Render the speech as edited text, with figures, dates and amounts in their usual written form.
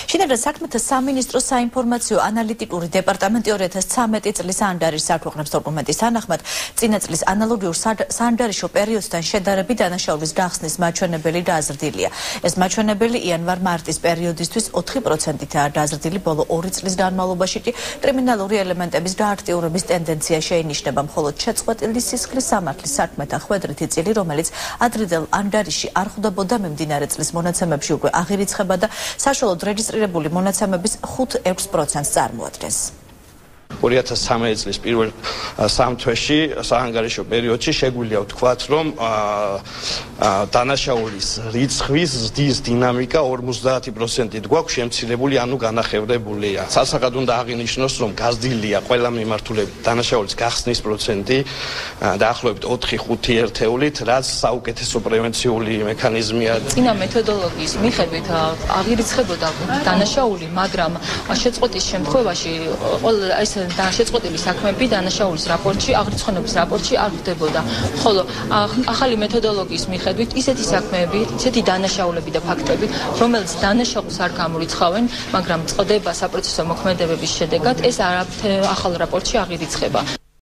შინაგან საქმეთა სამინისტროს საინფორმაციო ანალიტიკური დეპარტამენტი 2013 წლის ანდარის საქვეყნებს დოკუმენტის თანახმად წინა წლის ანალოგიურ საანდარიშო პერიოდთან შედარებით დანაშაულის გახსნის მაჩვენებელი დაზრდილია. ეს მაჩვენებელი იანვარ-მარტის პერიოდისთვის 4%-ითაა დაზრდილი, ბოლო 2 წლის განმავლობაში კი კრიმინალური ელემენტების დააქტიურების ტენდენცია შეინიშნება, მხოლოდ შეწყვეტილი სისხლის სამართლის საქმეთა ხვედრითი წილი, რომელიც ადრინდელ ანდარიში არ ხვდებოდა, მიმდინარე წლის მონაცემებში უკვე აღირიცხება და საშუალოდ რეგისტრირებული მონაცემების 5-6%-ს წარმოადგენს. 2013 წლის პირველ 3 თვეში საანგარიშო პერიოდში შეგვიძლია ვთქვათ, რომ დანაშაულის რიცხვის ზრდის დინამიკა 50%-ით გვაქვს შემცირებული, ანუ განახევრებულია. სასახად უნდა აღინიშნოს, რომ გაზრდილია ყველა მიმართულებით დანაშაულის გახსნის პროცენტი დაახლოებით 4-5 ერთეულით, რაც საუკეთესო პრევენციული მექანიზმია. წინა მეთოდოლოგიის მიხედვით აღირიცხებოდა დანაშაული, მაგრამ შეწყვეტის შემთხვევაში ეს შეწყვეტილი საქმეები დანაშაულის რაპორტში, აღრიცხვენების რაპორტში არ ხდებოდა. ხოლო ახალი მეთოდოლოგიის მიხედვით ისეთი საქმეები, ისეთი დანაშაულები და ფაქტები, რომელიც დანაშაულს არ გამორიცხავენ, მაგრამ წყდება საპროცესო მოქმედებების შედეგად, ეს ახალ რაპორტში აღირიცხება.